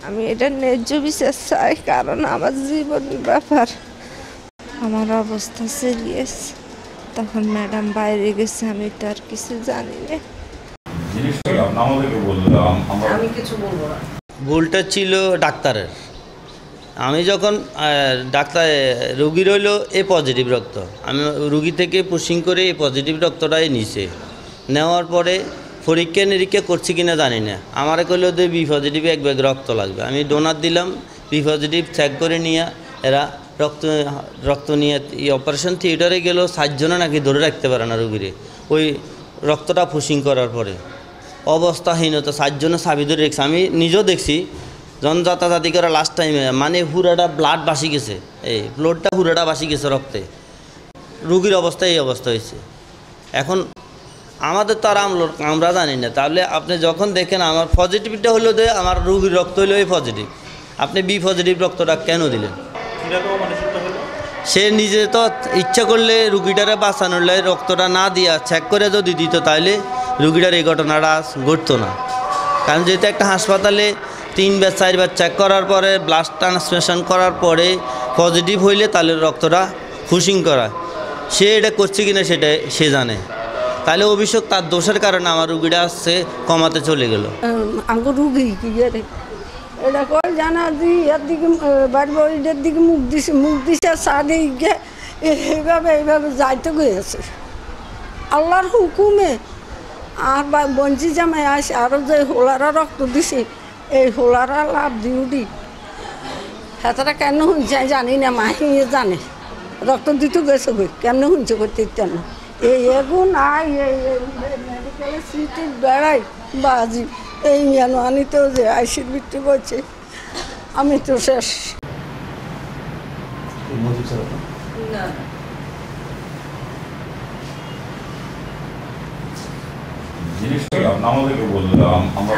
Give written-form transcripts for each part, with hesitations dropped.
আমি এটা ন্যায্য বিচার চাই, কারণ আমার জীবনের ব্যাপার। আমার অবস্থা সিরিয়াস। তখন ম্যাডাম বাইরে গেছে, আমি তো আর কিছু জানি না। আমি কিছু বলবো না। ভুলটা ছিল ডাক্তারের। আমি যখন ডাক্তার রুগীর হইল এ পজিটিভ রক্ত, আমি রুগী থেকে পুশিং করে এ পজিটিভ রক্তটাই নিছে। নেওয়ার পরে পরীক্ষা নিরীক্ষা করছি কিনা জানি না, আমারে কইল যে বি পজিটিভ এক ব্যাগ রক্ত লাগবে। আমি ডোনার দিলাম, বি পজিটিভ চেক করে নিয়ে এরা রক্ত নিয়ে অপারেশন থিয়েটারে গেল। 7 জনে নাকি ধরে রাখতে পারে না রুগীরে ওই রক্তটা পুশিং করার পরে। অবস্থাহীনতা, 7 জনে চাবি ধরে রেখেছে। আমি নিজেও দেখছি যখন যাতাযাতি করে লাস্ট টাইমে, মানে হুড়াটা ব্লাড বাসি গেছে, এই ব্লাডটা হুড়াটা বাসি গেছে রক্তে। রুগীর অবস্থা এই অবস্থা হয়েছে। এখন আমাদের তো আর আমরা জানি না। তাহলে আপনি যখন দেখেন আমার পজিটিভটা হলো যে আমার রুগীর রক্ত হলো এই পজিটিভ, আপনি বি পজিটিভ রক্তটা কেন দিলেন? সে নিজে তো ইচ্ছা করলে রুগীটারে বাঁচানোর লাই রক্তটা না দিয়া চেক করে যদি দিত, তাহলে রুগীটার এই ঘটনাটা ঘটতো না। কারণ যেহেতু একটা হাসপাতালে 3 বার 4 বার চেক করার পরে ব্লাড ট্রান্সফিউশন করার পরে পজিটিভ হইলে তাহলে রক্তটা পুশিং করা, সে এটা করছে কিনা সেটা সে জানে। তাহলে অভিযোগ তার দোষের কারণে আমার রুগীটা আসছে কমাতে চলে গেল। আমার রুগী কি এটা কয় জানা দি এর দিকে বাড়ি বাড়িটার দিকে মুখ দিছে সাদে গিয়ে এইভাবে যাইতে গিয়েছে আল্লাহর হুকুমে। আর বঞ্চি জামাই আসে আরও যে হোলারা রক্ত দিছে, এই হোলারা লাভ দিউডি হেতারা কেন শুনছে জানি না, মাহিয়ে জানে রক্ত দিতে গেছে গই কেমনে শুনছে করতে না। এই এগুন আই মেডিকেলের সিটির বেড়াই বাজি এই যেন আনি তো যে আইসির মৃত্যু করছে, আমি তো শেষ।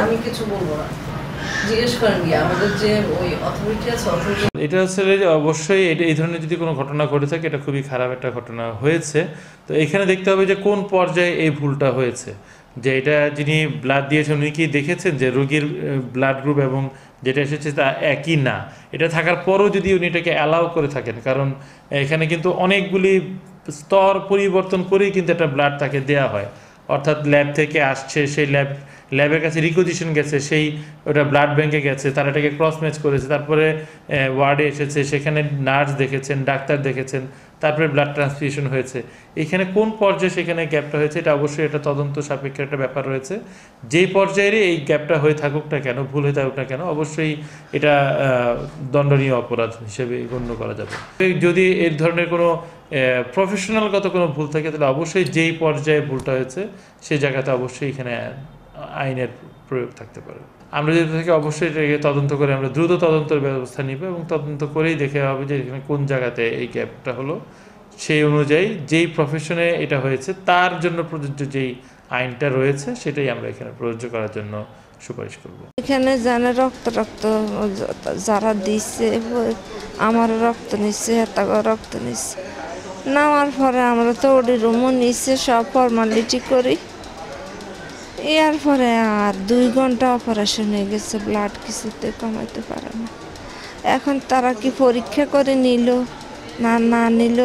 আমি কিছু বলবো না। জিজ্ঞেস করেন কি আমাদের যে ওই অথরিটি আছে, এটা হচ্ছে যে অবশ্যই এই ধরনের যদি কোনো ঘটনা ঘটে থাকে, এটা খুবই খারাপ একটা ঘটনা হয়েছে। তো এখানে দেখতে হবে যে কোন পর্যায়ে এই ভুলটা হয়েছে। যে এটা যিনি ব্লাড দিয়েছেন উনি কি দেখেছেন যে রোগীর ব্লাড গ্রুপ এবং যেটা এসেছে তা একই না। এটা থাকার পরও যদি উনি এটাকে অ্যালাউ করে থাকেন, কারণ এখানে কিন্তু অনেকগুলি স্তর পরিবর্তন করেই কিন্তু একটা ব্লাড তাকে দেওয়া হয়। অর্থাৎ ল্যাব থেকে আসছে, সেই ল্যাবের কাছে রিকুইজিশন গেছে, সেই ওটা ব্লাড ব্যাংকে গেছে, তারা এটাকে ক্রস ম্যাচ করেছে, তারপরে ওয়ার্ডে এসেছে, সেখানে নার্স দেখেছেন, ডাক্তার দেখেছেন, তারপরে ব্লাড ট্রান্সফিউশন হয়েছে। এখানে কোন পর্যায়ে সেখানে গ্যাপটা হয়েছে এটা অবশ্যই এটা তদন্ত সাপেক্ষে একটা ব্যাপার রয়েছে। যেই পর্যায়েরই এই গ্যাপটা হয়ে থাকুক না কেন, ভুল হয়ে থাকুক না কেন, অবশ্যই এটা দণ্ডনীয় অপরাধ হিসেবে গণ্য করা যাবে। যদি এই ধরনের কোনো প্রফেশনালগত কোনো ভুল থাকে, তাহলে অবশ্যই যেই পর্যায়ে ভুলটা হয়েছে সেই জায়গাতে অবশ্যই এখানে আইনের প্রয়োগ থাকতে পারে। আমরা যেটা থেকে অবশ্যই এটাকে তদন্ত করে আমরা দ্রুত তদন্তের ব্যবস্থা নিব এবং তদন্ত করেই দেখে হবে যে এখানে কোন জায়গাতে এই গ্যাপটা হলো, সেই অনুযায়ী যেই প্রফেশনে এটা হয়েছে তার জন্য প্রযোজ্য যেই আইনটা রয়েছে সেটাই আমরা এখানে প্রযোজ্য করার জন্য সুপারিশ করব। এখানে জানে রক্ত যারা দিচ্ছে, আমার রক্ত নিচ্ছে, তাকে রক্ত নিচ্ছে, নেওয়ার পরে আমরা তো ওটি রুমও নিচ্ছে, সব ফর্মালিটি করি। এর পরে আর 2 ঘন্টা অপারেশন হয়ে গেছে, ব্লাড কিছুতে কমাইতে পারে না। এখন তারা কি পরীক্ষা করে নিল না নিল,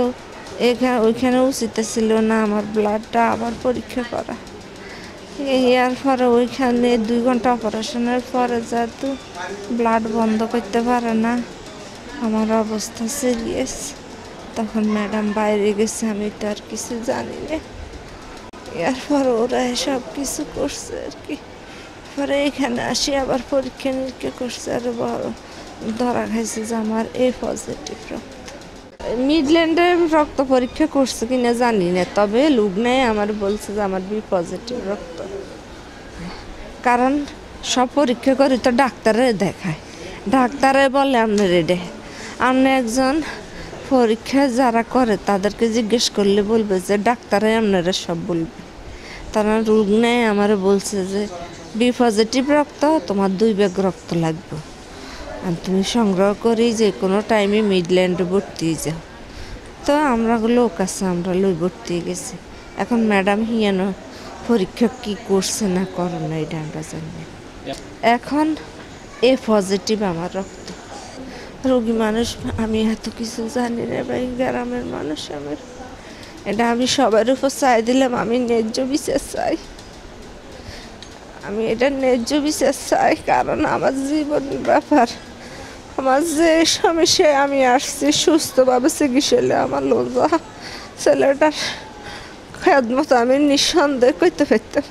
ওইখানে উচিত ছিল না আমার ব্লাডটা আবার পরীক্ষা করা। এর পরে ওইখানে 2 ঘন্টা অপারেশনের পরে যেহেতু ব্লাড বন্ধ করতে পারে না, আমার অবস্থা সিরিয়াস। তখন ম্যাডাম বাইরে গেছে, আমি তো আর কিছু জানি না। এরপর ওরা সব কিছু করছে আর কি। পরে এখানে আসি আবার পরীক্ষা নিরীক্ষা করছে, আর ধরা খাইছে যে আমার এ পজিটিভ রক্ত। মিডল্যান্ডে রক্ত পরীক্ষা করছে কিনা জানি না, তবে লুবনায় আমার বলছে যে আমার বি পজিটিভ রক্ত। কারণ সব পরীক্ষা করি তো ডাক্তারে দেখায়, ডাক্তারে বলে আপনার এটা। আপনি একজন পরীক্ষা যারা করে তাদেরকে জিজ্ঞেস করলে বলবে যে ডাক্তারে আপনারা সব বলবে। তারা রোগ নেয় আমার বলছে যে বি পজিটিভ রক্ত, তোমার 2 ব্যাগ রক্ত লাগবে, আর তুমি সংগ্রহ করি যে কোনো টাইমে মিডল্যান্ডে ভর্তি যাও। তো আমরা লোক আছে, আমরা লই ভর্তি গেছি। এখন ম্যাডাম হিয়ানো পরীক্ষা কি করছে না করে না এটা আমরা জানি। এখন এ পজিটিভ আমার রক্ত। রোগী মানুষ, আমি এত কিছু জানি না ভাই, গ্রামের মানুষ আমার। এটা আমি সবার উপর চাই দিলাম, আমি ন্যায্য বিচার চাই। আমি এটা ন্যায্য বিচার চাই, কারণ আমার জীবনের ব্যাপার। আমার যে সমস্যায় আমি আসছি সুস্থভাবে চিকিৎসা, আমার লজ্জা ছেলেটার খেদমত আমি নিঃসন্দেহ করতে পারতাম।